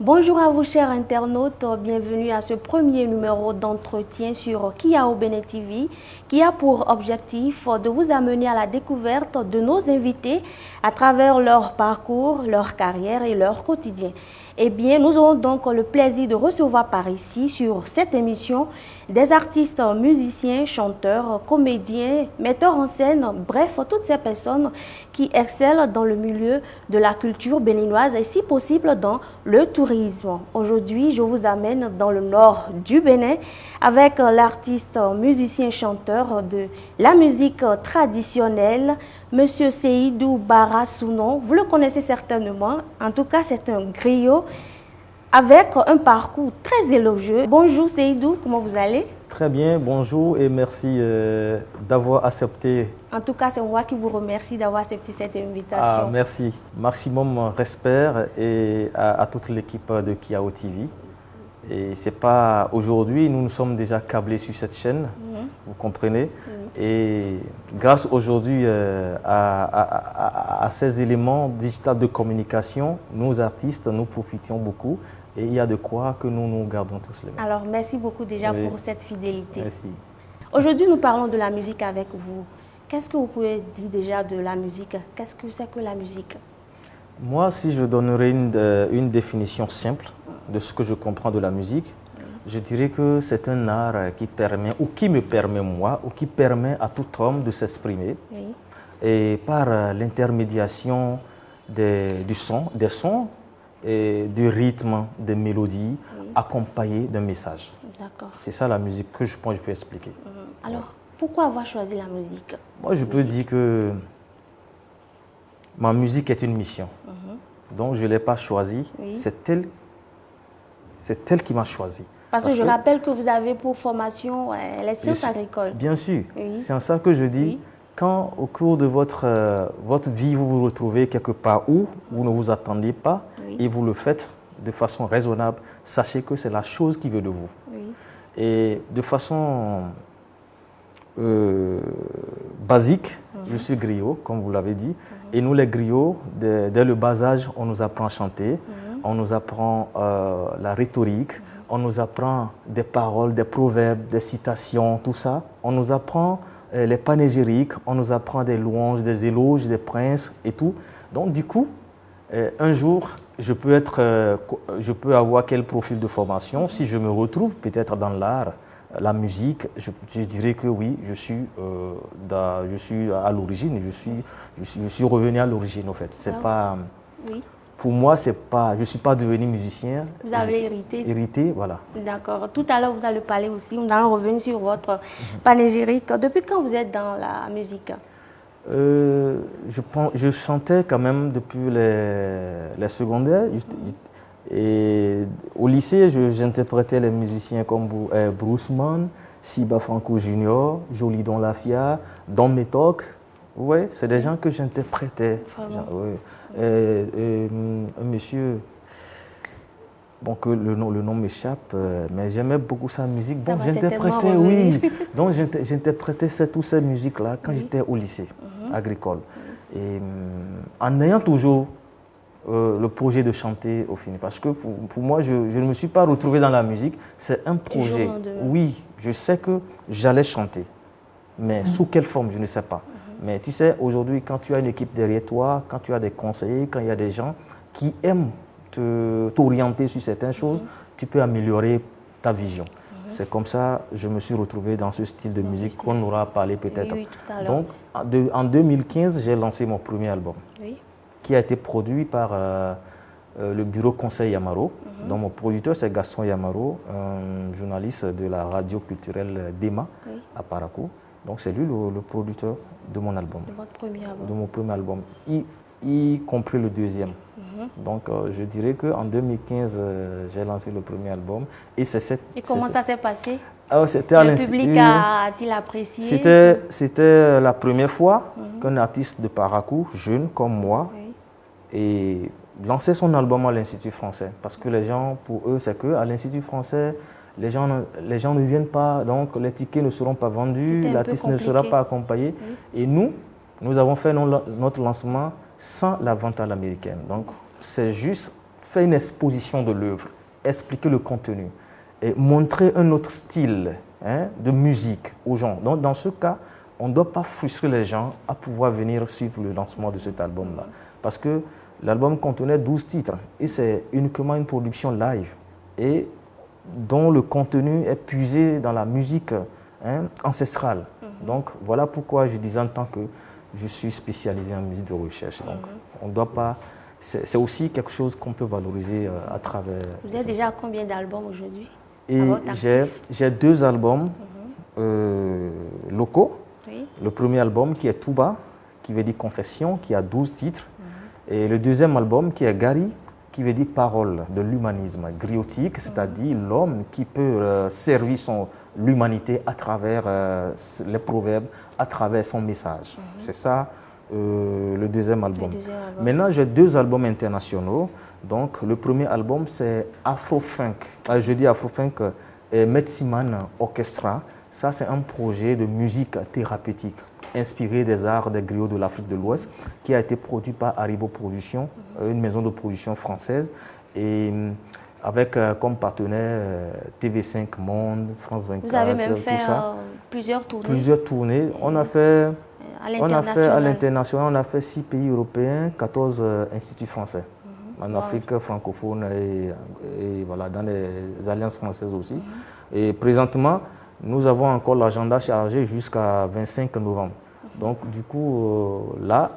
Bonjour à vous chers internautes, bienvenue à ce premier numéro d'entretien sur Kia au Bénin TV qui a pour objectif de vous amener à la découverte de nos invités à travers leur parcours, leur carrière et leur quotidien. Eh bien, nous aurons donc le plaisir de recevoir par ici, sur cette émission, des artistes, musiciens, chanteurs, comédiens, metteurs en scène, bref, toutes ces personnes qui excellent dans le milieu de la culture béninoise et si possible dans le tourisme. Aujourd'hui, je vous amène dans le nord du Bénin avec l'artiste, musicien, chanteur de la musique traditionnelle, Monsieur Seydou Bara Sounon. Vous le connaissez certainement, en tout cas c'est un griot avec un parcours très élogieux. Bonjour Seydou, comment vous allez? Très bien, bonjour et merci d'avoir accepté. En tout cas, c'est moi qui vous remercie d'avoir accepté cette invitation. Ah, merci. Maximum respect et à toute l'équipe de Kiao TV. Et c'est pas aujourd'hui, nous sommes déjà câblés sur cette chaîne, vous comprenez. Et grâce aujourd'hui à ces éléments digitaux de communication, nous artistes, nous profitions beaucoup. Et il y a de quoi que nous nous gardons tous les mêmes. Alors, merci beaucoup déjà pour cette fidélité. Merci. Aujourd'hui, nous parlons de la musique avec vous. Qu'est-ce que vous pouvez dire déjà de la musique? Qu'est-ce que c'est que la musique? Moi, si je donnerais une définition simple de ce que je comprends de la musique, je dirais que c'est un art qui permet, ou qui me permet moi, ou qui permet à tout homme de s'exprimer. Et par l'intermédiation des sons, et du rythme, des mélodies, accompagnées d'un message. D'accord. C'est ça la musique que je pense que je peux expliquer. Alors, pourquoi avoir choisi la musique? Moi, je peux dire que ma musique est une mission. Donc, je ne l'ai pas choisie. C'est elle qui m'a choisi. Parce que je rappelle que vous avez pour formation les sciences agricoles. Bien sûr. C'est en ça que je dis, quand au cours de votre vie, vous vous retrouvez quelque part où vous ne vous attendez pas et vous le faites de façon raisonnable, sachez que c'est la chose qui veut de vous. Et de façon basique, je suis griot, comme vous l'avez dit. Et nous, les griots, dès le bas âge, on nous apprend à chanter, on nous apprend la rhétorique, on nous apprend des paroles, des proverbes, des citations, tout ça. On nous apprend les panégyriques, on nous apprend des louanges, des éloges, des princes et tout. Donc du coup, un jour, je peux avoir quel profil de formation. Si je me retrouve peut-être dans l'art, la musique, je dirais que oui, je suis à l'origine, je suis revenu à l'origine en fait. C'est pas, pour moi, je ne suis pas devenu musicien. Vous avez hérité. Hérité, voilà. D'accord. Tout à l'heure, vous allez parler aussi, on allons revenir sur votre panégyrique. Depuis quand vous êtes dans la musique? Je chantais quand même depuis les secondaires. Et au lycée, j'interprétais les musiciens comme Bruce Mann, Siba Franco Junior, Jolidon Lafia, Don Metok. Oui, c'est des gens que j'interprétais. Un monsieur, bon, que le nom m'échappe, mais j'aimais beaucoup sa musique. Bon, j'interprétais, donc j'interprétais toutes ces musiques-là quand j'étais au lycée agricole. Et en ayant toujours le projet de chanter au final. Parce que pour moi, je ne me suis pas retrouvé dans la musique. C'est un projet. Oui, je sais que j'allais chanter. Mais sous quelle forme, je ne sais pas. Mais tu sais, aujourd'hui, quand tu as une équipe derrière toi, quand tu as des conseillers, quand il y a des gens qui aiment t'orienter sur certaines choses, tu peux améliorer ta vision. C'est comme ça que je me suis retrouvé dans ce style de musique qu'on aura parlé peut-être. Donc, en 2015, j'ai lancé mon premier album. Qui a été produit par le bureau Conseil Yamaro. Donc mon producteur, c'est Gaston Yamaro, un journaliste de la radio culturelle DEMA à Parakou. Donc c'est lui le producteur de mon album. De votre premier album. De mon premier album, y compris le deuxième. Donc je dirais qu'en 2015, j'ai lancé le premier album. Et comment ça s'est passé? Le public a-t-il apprécié? C'était la première fois qu'un artiste de Parakou, jeune comme moi, et lancer son album à l'Institut français. Parce que les gens, pour eux, c'est qu'à l'Institut français, les gens ne viennent pas, donc les tickets ne seront pas vendus, l'artiste ne sera pas accompagné. Et nous avons fait notre lancement sans la vente à l'américaine. Donc c'est juste faire une exposition de l'œuvre, expliquer le contenu et montrer un autre style de musique aux gens. Donc, dans ce cas, on ne doit pas frustrer les gens à pouvoir venir suivre le lancement de cet album-là. Parce que l'album contenait 12 titres et c'est uniquement une production live et dont le contenu est puisé dans la musique ancestrale. Donc, voilà pourquoi je disais en tant que je suis spécialisé en musique de recherche. Donc, on ne doit pas... C'est aussi quelque chose qu'on peut valoriser à travers... Vous êtes déjà à combien d'albums aujourd'hui? Et j'ai 2 albums locaux. Oui. Le premier album qui est Touba, qui veut dire Confession, qui a 12 titres. Et le deuxième album qui est Gari, qui veut dire Parole de l'humanisme griotique, c'est-à-dire l'homme qui peut servir l'humanité à travers les proverbes, à travers son message. C'est ça le deuxième album. Maintenant, j'ai 2 albums internationaux. Donc, le premier album, c'est Afrofunk. Je dis Afrofunk et Metsiman Orchestra. Ça, c'est un projet de musique thérapeutique inspiré des arts des griots de l'Afrique de l'Ouest qui a été produit par Haribo Productions, une maison de production française, et avec comme partenaire TV5 Monde, France 24. Vous avez même fait plusieurs tournées. Plusieurs tournées. On a fait à l'international, on a fait 6 pays européens, 14 instituts français. En Afrique francophone et voilà, dans les alliances françaises aussi. Et présentement, nous avons encore l'agenda chargé jusqu'à 25 novembre. Donc, du coup, là,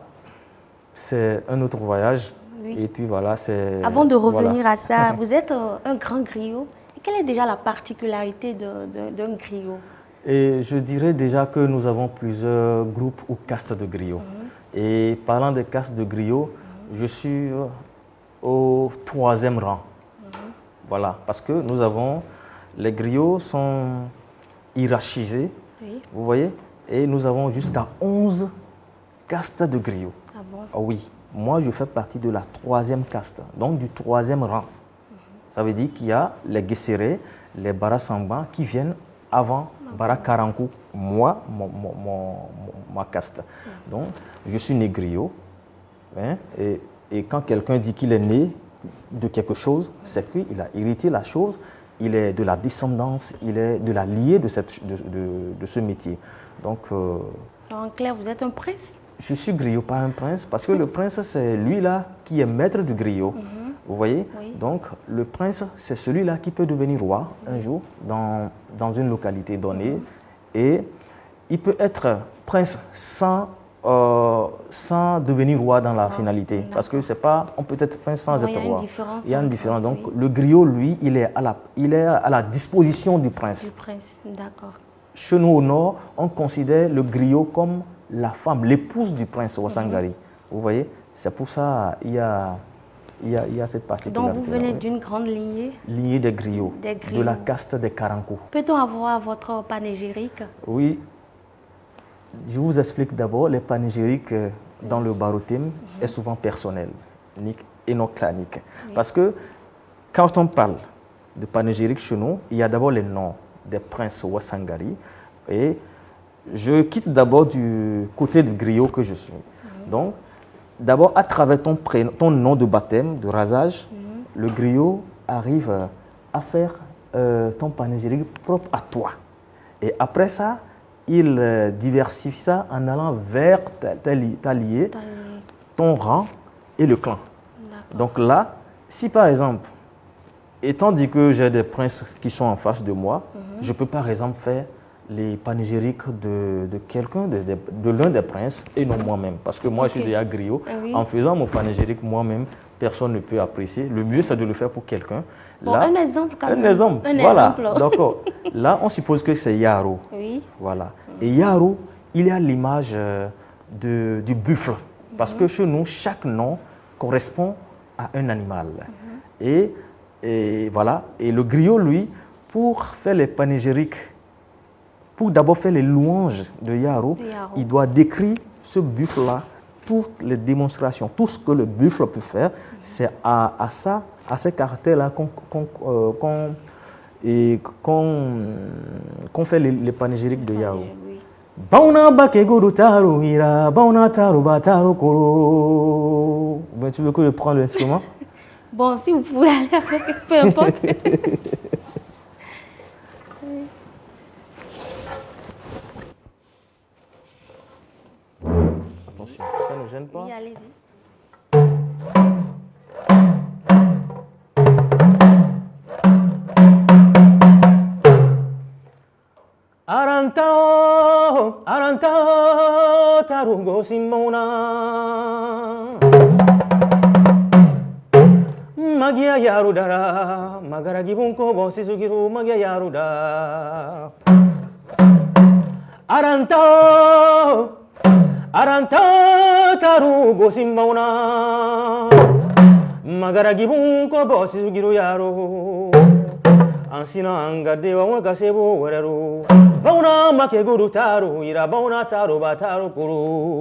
c'est un autre voyage. Oui. Et puis voilà, c'est... Avant de revenir à ça, vous êtes un grand griot. Et quelle est déjà la particularité d'un griot? Et je dirais déjà que nous avons plusieurs groupes ou castes de griots. Et parlant des castes de griots, je suis au 3e rang. Voilà, parce que nous avons... Les griots sont hiérarchisés, vous voyez, et nous avons jusqu'à 11 castes de griots. Ah bon? Ah oui, moi je fais partie de la 3e caste, donc du 3e rang. Ça veut dire qu'il y a les Guesséré, les Barasamba qui viennent avant Bara Karankou, moi, ma caste. Donc je suis né griot, et quand quelqu'un dit qu'il est né de quelque chose, c'est qu'il a hérité la chose. Il est de la descendance, il est de la liée de ce métier. Donc, en clair, vous êtes un prince? Je suis griot, pas un prince, parce que le prince, c'est lui-là qui est maître du griot. Vous voyez? Oui. Donc, le prince, c'est celui-là qui peut devenir roi un jour dans une localité donnée. Et il peut être prince sans devenir roi dans la finalité. Parce que c'est pas, on peut être prince sans être roi. Il y a une différence. Donc le griot, lui, il est à la disposition du prince. Du prince, d'accord. Chez nous au nord, on considère le griot comme la femme, l'épouse du prince Ouassangari. Vous voyez, c'est pour ça il y a cette particularité. Donc vous venez d'une grande lignée? Lignée des griots, de la caste des Karankou. Peut-on avoir votre panégyrique? Oui. Je vous explique d'abord, les panégyriques dans le barothème est souvent personnel et non clanique. Parce que quand on parle de panégyrique chez nous, il y a d'abord les noms des princes Ouassangari. Et je quitte d'abord du côté du griot que je suis. Donc, d'abord, à travers ton nom de baptême, de rasage, le griot arrive à faire ton panégyrique propre à toi. Et après ça, il diversifie ça en allant vers ta liée, ton rang et le clan. Donc là, si par exemple, étant dit que j'ai des princes qui sont en face de moi, je peux par exemple faire les panégyriques de quelqu'un, de l'un des princes et non moi-même. Parce que moi, je suis déjà griot. En faisant mon panégyrique moi-même, personne ne peut apprécier. Le mieux, c'est de le faire pour quelqu'un. Bon, un exemple quand même. Un exemple, voilà. D'accord. Là, on suppose que c'est Yaro. Oui. Voilà. Et Yaro, il a l'image du buffle. Parce que chez nous, chaque nom correspond à un animal. Et voilà. Et le griot, lui, pour faire les panégyriques, pour d'abord faire les louanges de Yaro, il doit décrire ce buffle-là, toutes les démonstrations, tout ce que le buffle peut faire, c'est à ces caractères-là qu'on fait les panégyriques de Yaro. Tu veux que je prenne l'instrument? Bon, si vous pouvez aller avec, peu importe. Attention, ça ne gêne pas. Oui, allez-y. Arantao, arantao, tarugo simona. Magia yarudara, magaragi bunko bosisugiru magia yaruda. Arantao, arantao, tarugo simona. Magaragi bunko bosisugiru yaru. Ansina anga dewa waka sebo weraru. Bauna make guru taru ira bauna taru bataru kuru.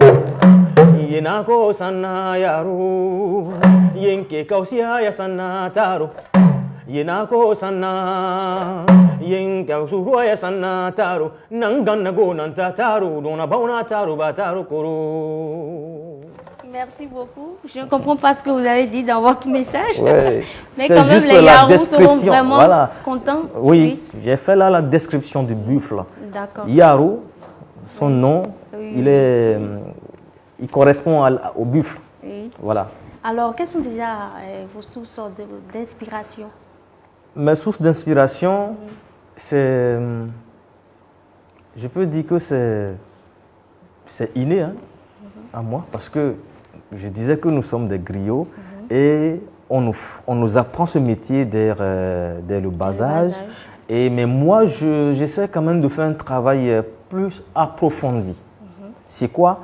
Yenako sana yaru. Yenke kausia ya sana taru. Yenako sana. Yenke kausuhua ya sana taru. Nangana go nanta taru. Dona bauna taru bataru kuru. Merci beaucoup. Je ne comprends pas ce que vous avez dit dans votre message. Ouais, mais quand même, les Yarous seront vraiment contents. Oui, j'ai fait là la description du buffle. D'accord. Yarou, son nom, il correspond au buffle. Oui. Voilà. Alors, quelles sont déjà vos sources d'inspiration? Mes sources d'inspiration, c'est... Je peux dire que c'est inné à moi, parce que je disais que nous sommes des griots et on nous apprend ce métier dès le bas âge. Mais moi, j'essaie quand même de faire un travail plus approfondi. C'est quoi?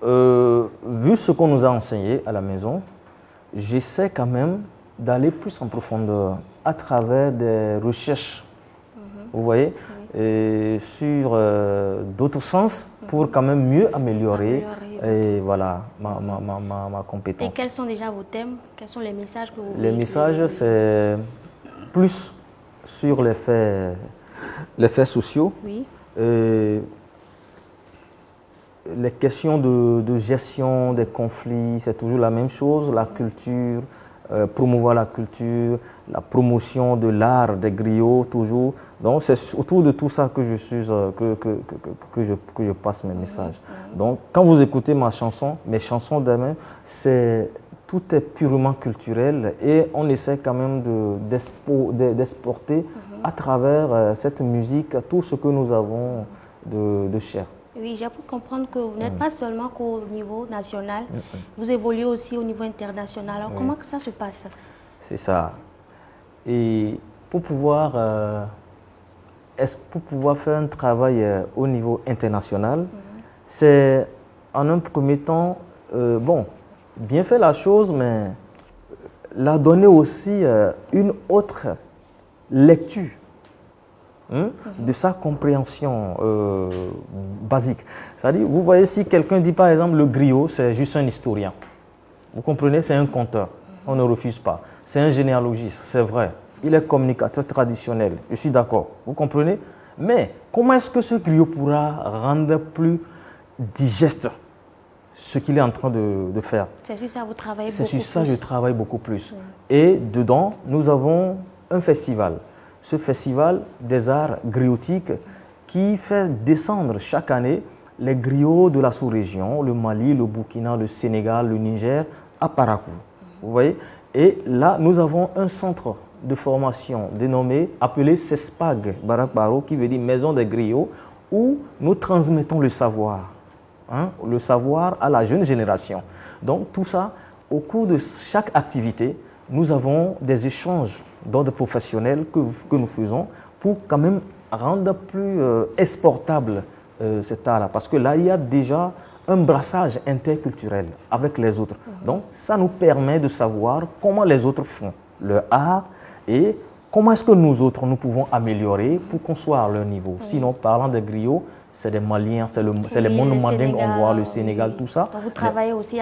Vu ce qu'on nous a enseigné à la maison, j'essaie quand même d'aller plus en profondeur à travers des recherches, vous voyez, sur d'autres sens pour quand même mieux améliorer et voilà, ma compétence. Et quels sont déjà vos thèmes? Quels sont les messages que vous voulez? Les messages, c'est plus sur les faits sociaux. Oui. Les questions de gestion des conflits, c'est toujours la même chose. La culture, promouvoir la culture, la promotion de l'art des griots, toujours. Donc, c'est autour de tout ça que je passe mes messages. Donc, quand vous écoutez mes chansons demain, tout est purement culturel et on essaie quand même d'exporter à travers cette musique tout ce que nous avons de cher. Oui, j'ai pu comprendre que vous n'êtes pas seulement qu'au niveau national, vous évoluez aussi au niveau international. Alors, comment que ça se passe? C'est ça. Et pour pouvoir faire un travail au niveau international, c'est en un premier temps, bien faire la chose, mais la donner aussi une autre lecture de sa compréhension basique. C'est-à-dire, vous voyez, si quelqu'un dit par exemple le griot, c'est juste un historien. Vous comprenez, c'est un conteur. On ne refuse pas. C'est un généalogiste, c'est vrai. Il est communicateur traditionnel, je suis d'accord. Vous comprenez? Mais comment est-ce que ce griot pourra rendre plus digeste ce qu'il est en train de faire? C'est sur ça que vous travaillez beaucoup plus. C'est sur ça que je travaille beaucoup plus. Et dedans, nous avons un festival. Ce festival des arts griotiques qui fait descendre chaque année les griots de la sous-région, le Mali, le Burkina, le Sénégal, le Niger, à Parakou. Vous voyez? Et là, nous avons un centre de formation appelé CESPAG Barak Baro, qui veut dire Maison des griots, où nous transmettons le savoir à la jeune génération. Donc tout ça, au cours de chaque activité, nous avons des échanges d'ordre professionnel que nous faisons pour quand même rendre plus exportable cet art-là. Parce que là, il y a déjà un brassage interculturel avec les autres. Donc, ça nous permet de savoir comment les autres font leur art et comment est-ce que nous autres, nous pouvons améliorer pour qu'on soit à leur niveau. Sinon, parlant des griots, c'est des Maliens, c'est les mondes mandingues, on voit le Sénégal, tout ça. Donc vous travaillez aussi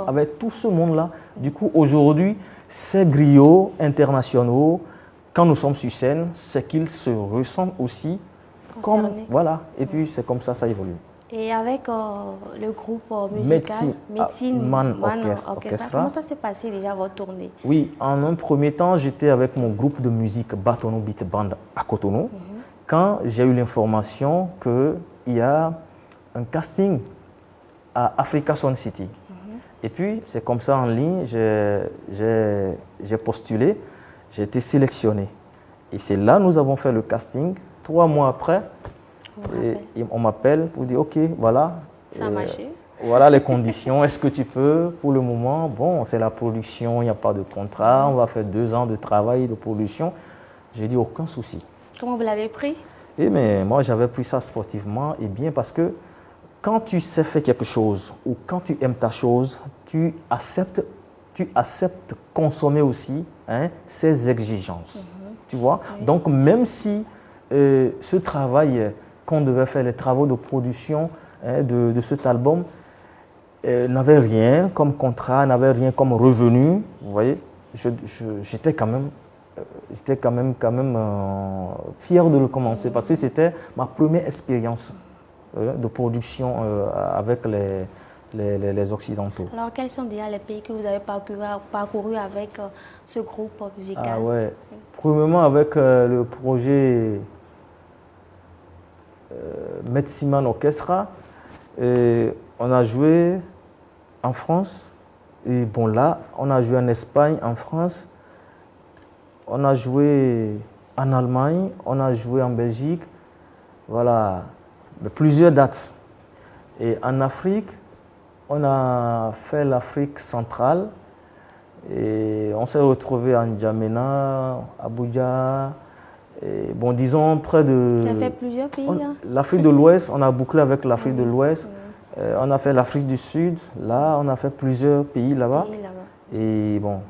avec tout ce monde-là. Du coup, aujourd'hui, ces griots internationaux, quand nous sommes sur scène, c'est qu'ils se ressentent aussi comme... Voilà, et puis c'est comme ça évolue. Et avec le groupe musical Médecine Man Orchestra, comment ça s'est passé déjà votre tournée? Oui, en un premier temps, j'étais avec mon groupe de musique Batonou Beat Band à Cotonou. Quand j'ai eu l'information qu'il y a un casting à Africa Sound City. Et puis, c'est comme ça en ligne, j'ai postulé, j'ai été sélectionné. Et c'est là que nous avons fait le casting. 3 mois après, on m'appelle pour dire, OK, voilà. Ça a marché. Voilà les conditions. Est-ce que tu peux? Pour le moment, bon, c'est la production, il n'y a pas de contrat. On va faire 2 ans de travail de production. J'ai dit, aucun souci. Comment vous l'avez pris? Mais moi, j'avais pris ça sportivement et bien parce que quand tu sais faire quelque chose ou quand tu aimes ta chose, tu acceptes consommer aussi ses exigences. Tu vois? Oui. Donc, même si ce travail qu'on devait faire, les travaux de production de cet album, n'avait rien comme contrat, n'avait rien comme revenu, vous voyez, j'étais quand même fier de le commencer parce que c'était ma première expérience de production avec les Occidentaux. Alors, quels sont déjà les pays que vous avez parcouru avec ce groupe musical? Ah ouais. Premièrement, avec le projet Médecine Man Orchestra, on a joué en France. Et bon, là, on a joué en Espagne, en France. On a joué en Allemagne, on a joué en Belgique. Voilà, plusieurs dates. Et en Afrique, on a fait l'Afrique centrale et on s'est retrouvé en N'Djamena, Abuja, et bon, disons près de... Ça fait plusieurs pays. L'Afrique de l'Ouest, on a bouclé avec l'Afrique de l'Ouest. On a fait l'Afrique du Sud, là, on a fait plusieurs pays là-bas. Et bon,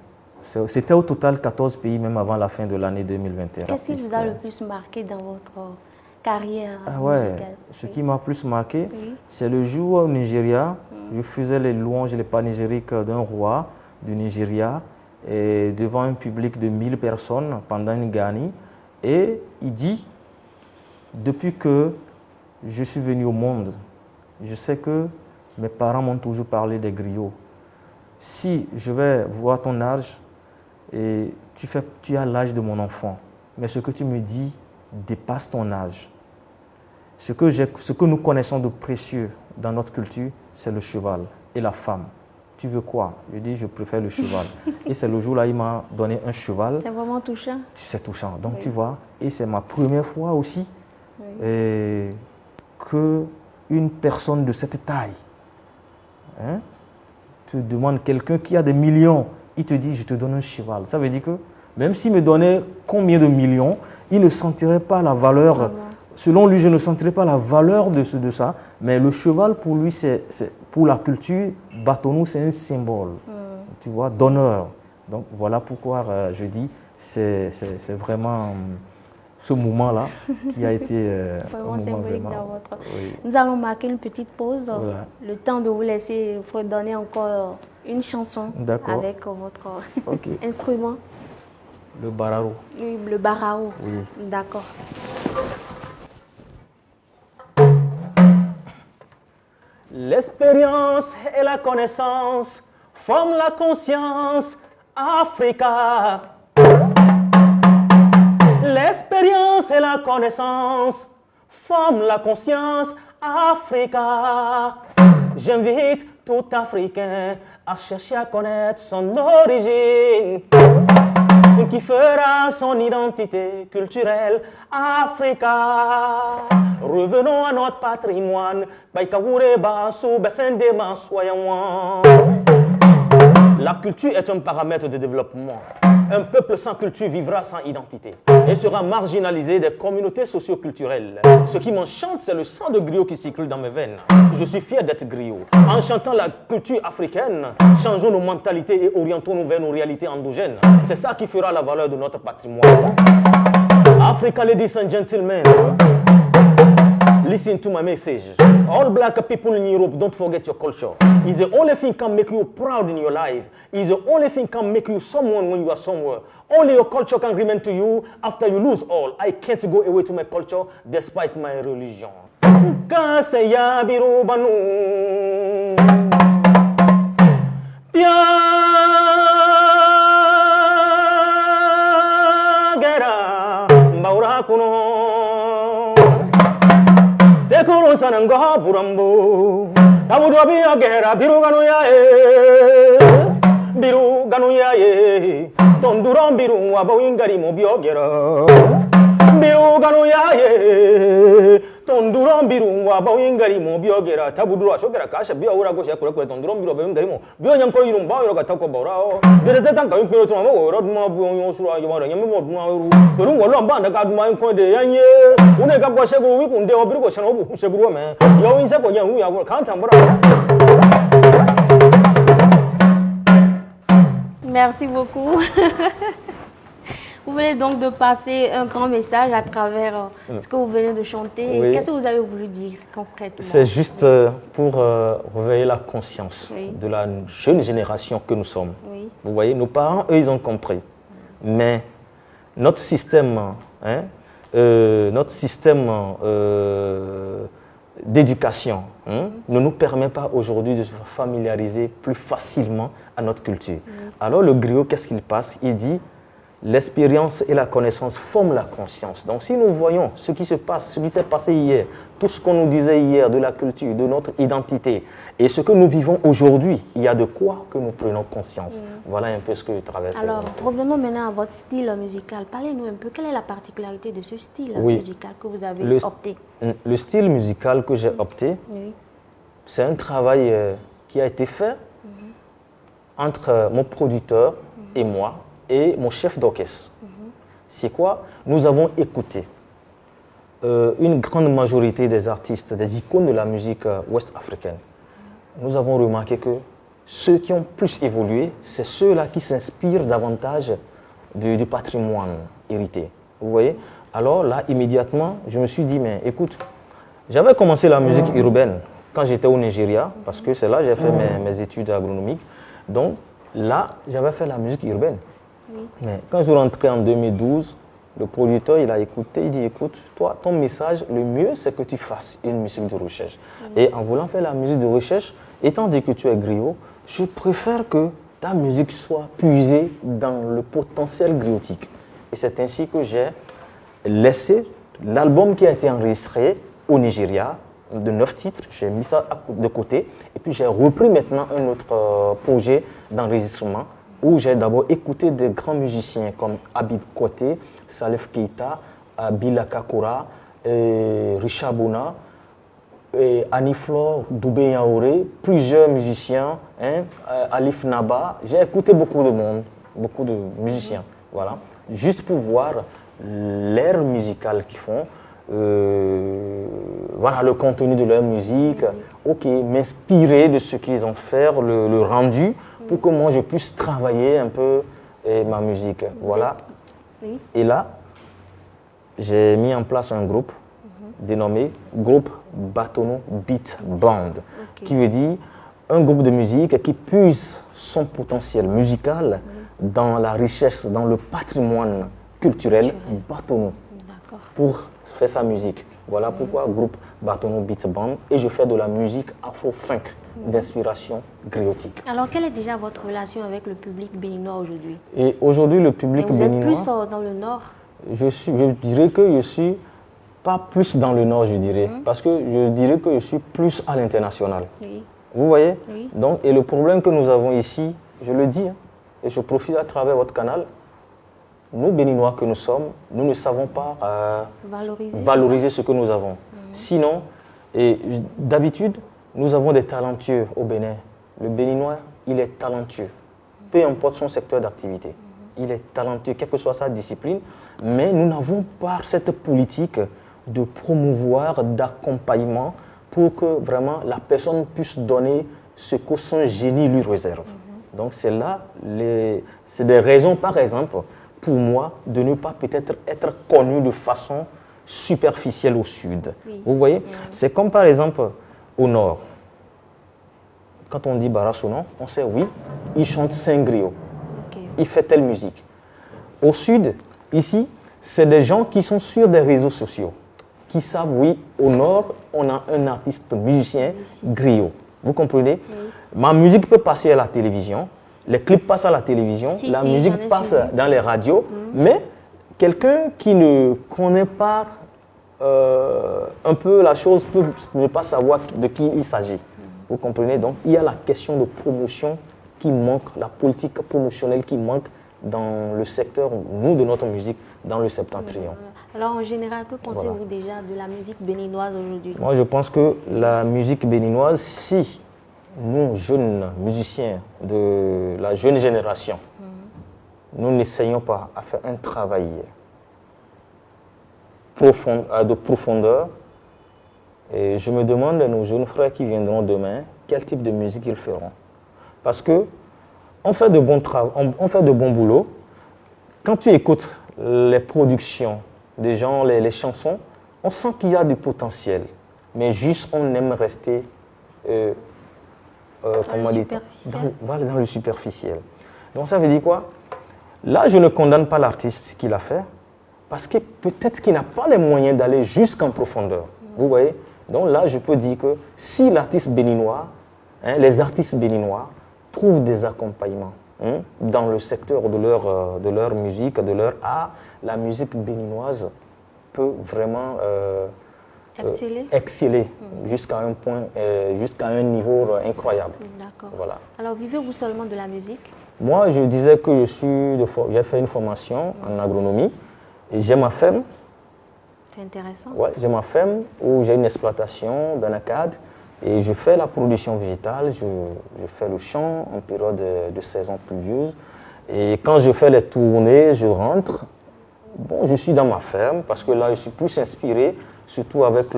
c'était au total 14 pays, même avant la fin de l'année 2021. Qu'est-ce qui vous a le plus marqué dans votre carrière musicale? Ce qui m'a plus marqué, c'est le jour au Nigeria, je faisais les louanges et les panégyriques d'un roi du Nigeria et devant un public de 1000 personnes pendant une gani. Et il dit, depuis que je suis venu au monde, je sais que mes parents m'ont toujours parlé des griots. Si je vais voir ton âge, et tu as l'âge de mon enfant, mais ce que tu me dis dépasse ton âge. Ce que nous connaissons de précieux dans notre culture, c'est le cheval et la femme. Tu veux quoi? Je dis, je préfère le cheval. Et c'est le jour-là, il m'a donné un cheval. C'est vraiment touchant. C'est touchant. Donc, tu vois, et c'est ma première fois aussi qu'une personne de cette taille te demande, quelqu'un qui a des millions, il te dit, je te donne un cheval. Ça veut dire que même s'il me donnait combien de millions, il ne sentirait pas la valeur. Selon lui, je ne sentirais pas la valeur de ça. Mais le cheval, pour lui, pour la culture, Batonou, c'est un symbole, tu vois, d'honneur. Donc voilà pourquoi je dis, c'est vraiment ce moment-là qui a été vraiment symbolique dans votre... Nous allons marquer une petite pause, le temps de vous laisser redonner encore une chanson avec votre instrument. Le barao. Oui, le barao. Oui. D'accord. L'expérience et la connaissance forment la conscience Africa. L'expérience et la connaissance forment la conscience Africa. J'invite tout Africain à chercher à connaître son origine, qui fera son identité culturelle Africa. Revenons à notre patrimoine. La culture est un paramètre de développement. Un peuple sans culture vivra sans identité et sera marginalisé des communautés socio-culturelles. Ce qui m'enchante, c'est le sang de griot qui circule dans mes veines. Je suis fier d'être griot. En chantant la culture africaine, changeons nos mentalités et orientons-nous vers nos réalités endogènes. C'est ça qui fera la valeur de notre patrimoine. Africa, ladies and gentlemen, listen to my message. All black people in Europe, don't forget your culture. It's the only thing can make you proud in your life. It's the only thing can make you someone when you are somewhere. Only your culture can remain to you after you lose all. I can't go away to my culture despite my religion. Kaseya biru banu Piagera Baura kuno Sekuru sananga burambu Tabudu biagera biru ganu yae Tonduron biru wabawingari mo biogera Biru ganu yae Tonduron biru wabawingari mo biogera Tabudu ashogera kasha biogera gosha kure tonduron biru wabawingari mo Bionyanko irumba yoroga tako baurao Dede tanka impero tuma mo roduma buonyo sura yomara nyame mo duma yoru Beru ngolo mbanda kaduma inkonde yanye Une kapwa shegu wikunde obiru go shano bu shegu me Yo inse ko nyangu ya kantambara Merci beaucoup. Vous venez donc de passer un grand message à travers ce que vous venez de chanter. Oui. Qu'est-ce que vous avez voulu dire concrètement? C'est juste pour réveiller la conscience de la jeune génération que nous sommes. Oui. Vous voyez, nos parents, eux, ils ont compris. Mais notre système, d'éducation ne nous permet pas aujourd'hui de se familiariser plus facilement à notre culture. Alors le griot, qu'est-ce qu'il passe? Il dit l'expérience et la connaissance forment la conscience. Donc si nous voyons ce qui se passe, ce qui s'est passé hier, tout ce qu'on nous disait hier de la culture, de notre identité et ce que nous vivons aujourd'hui, il y a de quoi que nous prenons conscience. Voilà un peu ce que je traverse. Alors revenons maintenant à votre style musical. Parlez-nous un peu, quelle est la particularité de ce style musical que vous avez opté? Le style musical que j'ai opté, c'est un travail qui a été fait entre mon producteur et moi et mon chef d'orchestre. C'est quoi? Nous avons écouté une grande majorité des artistes, des icônes de la musique ouest-africaine. Nous avons remarqué que ceux qui ont plus évolué, c'est ceux-là qui s'inspirent davantage du patrimoine hérité. Vous voyez? Alors là, immédiatement, je me suis dit, mais écoute, j'avais commencé la musique urbaine quand j'étais au Nigeria, parce que c'est là que j'ai fait mes études agronomiques. Donc là, j'avais fait la musique urbaine. Mais quand je rentrais en 2012, le producteur, il a écouté, il dit, écoute, toi, ton message, le mieux, c'est que tu fasses une musique de recherche. Et en voulant faire la musique de recherche, étant dit que tu es griot, je préfère que ta musique soit puisée dans le potentiel griotique. Et c'est ainsi que j'ai laissé l'album qui a été enregistré au Nigeria, de 9 titres, j'ai mis ça de côté. Et puis j'ai repris maintenant un autre projet d'enregistrement où j'ai d'abord écouté des grands musiciens comme Habib Koté, Salif Keita, Bilaka Koura, Richard Bona, Aniflore Doubé Yaouré, plusieurs musiciens, Alif Naba. J'ai écouté beaucoup de monde, beaucoup de musiciens, voilà, juste pour voir l'air musical qu'ils font, voilà le contenu de leur musique, m'inspirer de ce qu'ils ont fait, le rendu, pour que moi je puisse travailler un peu ma musique, voilà. Et là, j'ai mis en place un groupe dénommé Groupe Batono Beat Band, qui veut dire un groupe de musique qui puise son potentiel musical dans la richesse, dans le patrimoine culturel Batono, pour faire sa musique. Voilà pourquoi Groupe Batono Beat Band, et je fais de la musique afro-funk d'inspiration griotique. Alors, quelle est déjà votre relation avec le public béninois aujourd'hui? Et aujourd'hui, le public béninois... Vous êtes plus dans le nord? Je dirais que je suis pas plus dans le nord, je dirais, parce que je dirais que je suis plus à l'international. Vous voyez? Donc, et le problème que nous avons ici, je le dis, et je profite à travers votre canal, nous, Béninois que nous sommes, nous ne savons pas valoriser ce que nous avons. Sinon, et d'habitude, nous avons des talentueux au Bénin. Le Béninois, il est talentueux, peu importe son secteur d'activité. Il est talentueux, quelle que soit sa discipline, mais nous n'avons pas cette politique de promouvoir, d'accompagnement pour que vraiment la personne puisse donner ce que son génie lui réserve. Donc c'est là, c'est des raisons par exemple pour moi de ne pas peut-être être connu de façon superficielle au sud. Vous voyez? C'est comme par exemple au nord. Quand on dit Barassonon, on sait oui, il chante Saint-Griot, il fait telle musique. Au sud, ici, c'est des gens qui sont sur des réseaux sociaux. qui savent, oui, au nord, on a un artiste musicien griot. Vous comprenez? Oui. Ma musique peut passer à la télévision, les clips passent à la télévision, la musique passe dans les radios, mais quelqu'un qui ne connaît pas un peu la chose peut ne pas savoir de qui il s'agit. Vous comprenez? Donc, il y a la question de promotion qui manque, la politique promotionnelle qui manque dans le secteur, nous, de notre musique, dans le septentrion. Alors, en général, que pensez-vous déjà de la musique béninoise aujourd'hui? Moi, je pense que la musique béninoise, si nous, jeunes musiciens de la jeune génération, nous n'essayons pas à faire un travail de profondeur, et je me demande, nos jeunes frères qui viendront demain, quel type de musique ils feront. Parce que on fait de bons travaux, on fait de bons boulots. Quand tu écoutes les productions des gens, les chansons, on sent qu'il y a du potentiel. Mais juste, on aime rester dans le superficiel. Donc ça veut dire quoi? Là, je ne condamne pas l'artiste qui l'a fait, parce que peut-être qu'il n'a pas les moyens d'aller jusqu'en profondeur. Vous voyez? Donc là, je peux dire que si l'artiste béninois, les artistes béninois, trouvent des accompagnements dans le secteur de leur musique, de leur art, la musique béninoise peut vraiment exceller jusqu'à un point, jusqu'à un niveau incroyable. D'accord. Voilà. Alors, vivez-vous seulement de la musique? Moi, je disais que j'ai fait une formation en agronomie et j'ai ma ferme. C'est intéressant. Ouais, j'ai ma ferme où j'ai une exploitation d'anacade et je fais la production végétale, je fais le champ en période de saison pluvieuse. Et quand je fais les tournées, je rentre. Bon, je suis dans ma ferme parce que là, je suis plus inspiré, surtout avec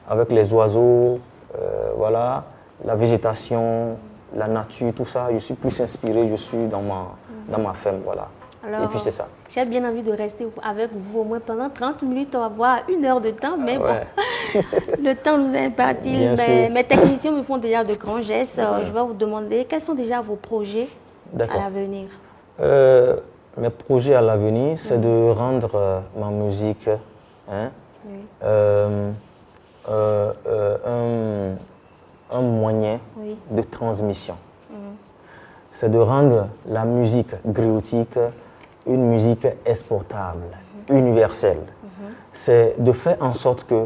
avec les oiseaux, la végétation, la nature, tout ça. Je suis plus inspiré, je suis dans ma ferme, voilà. Alors, et puis c'est ça. J'ai bien envie de rester avec vous au moins pendant 30 minutes, on va avoir 1 heure de temps, mais bon, le temps nous est imparti. Mes techniciens me font déjà de grands gestes. Je vais vous demander quels sont déjà vos projets à l'avenir. Mes projets à l'avenir, c'est de rendre ma musique un moyen de transmission. C'est de rendre la musique griotique une musique exportable, universelle. C'est de faire en sorte que,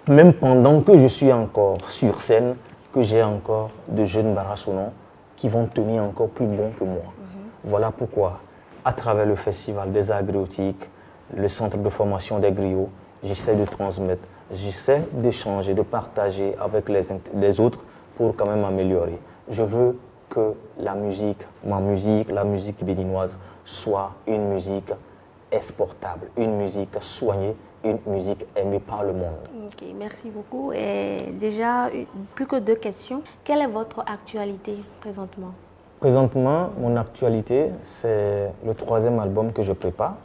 même pendant que je suis encore sur scène, que j'ai encore de jeunes barassonons qui vont tenir encore plus bon que moi. Voilà pourquoi, à travers le Festival des Arts Griotiques, le centre de formation des griots, j'essaie de transmettre, j'essaie d'échanger, de partager avec les autres pour quand même améliorer. Je veux que la musique, la musique béninoise, soit une musique exportable, une musique soignée, une musique aimée par le monde. Ok, merci beaucoup. Et déjà, plus que 2 questions. Quelle est votre actualité présentement? Présentement, mon actualité, c'est le 3e album que je prépare,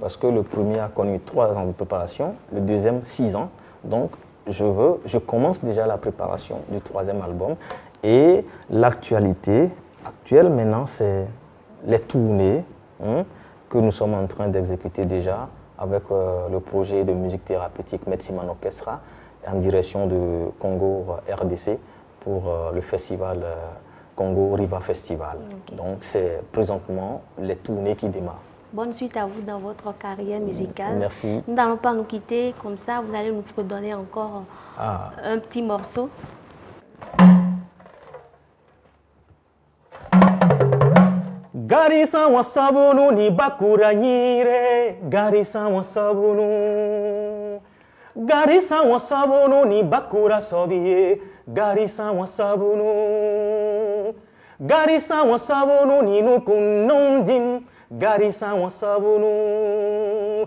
parce que le premier a connu 3 ans de préparation, le deuxième 6 ans. Donc, je commence déjà la préparation du 3e album. Et l'actualité actuelle maintenant, c'est les tournées que nous sommes en train d'exécuter déjà avec le projet de musique thérapeutique Metsiman Orchestra en direction de Congo RDC pour le festival Congo Riva Festival. Donc c'est présentement les tournées qui démarrent. Bonne suite à vous dans votre carrière musicale. Merci. Nous n'allons pas nous quitter comme ça, vous allez nous redonner encore un petit morceau. Garisa wasabunu ni bakura nyire, garisa wasabunu. Garisa wasabunu ni bakura sobiye, garisa wasabunu. Garisa wasabunu ni nukunondim, garisa wasabunu.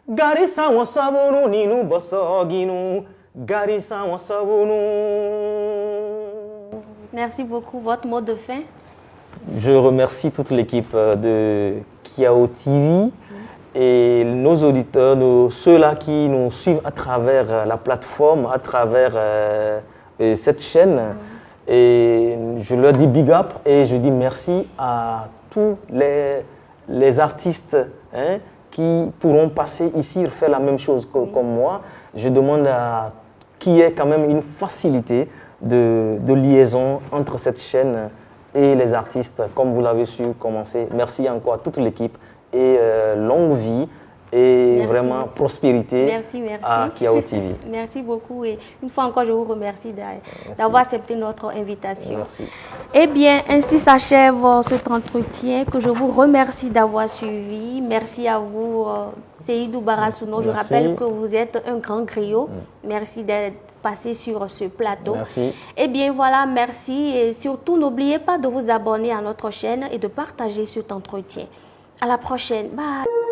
Garisa wasabunu ni nubosoginu, garisa wasabunu. Merci beaucoup. Votre mot de fin? Je remercie toute l'équipe de Kiao TV et nos auditeurs, ceux-là qui nous suivent à travers la plateforme, à travers cette chaîne. Et je leur dis big up et je dis merci à tous les artistes qui pourront passer ici, faire la même chose comme moi. Je demande qu'il y ait quand même une facilité de liaison entre cette chaîne et les artistes, comme vous l'avez su commencer. Merci encore à toute l'équipe et longue vie et vraiment prospérité à Kiao TV. Merci beaucoup et une fois encore, je vous remercie d'avoir accepté notre invitation. Merci. Eh bien, ainsi s'achève cet entretien que je vous remercie d'avoir suivi. Merci à vous, Seydou Barasouno. Je rappelle que vous êtes un grand griot. Merci d'être passé sur ce plateau. Merci. Eh bien, voilà, merci. Et surtout, n'oubliez pas de vous abonner à notre chaîne et de partager cet entretien. À la prochaine. Bye.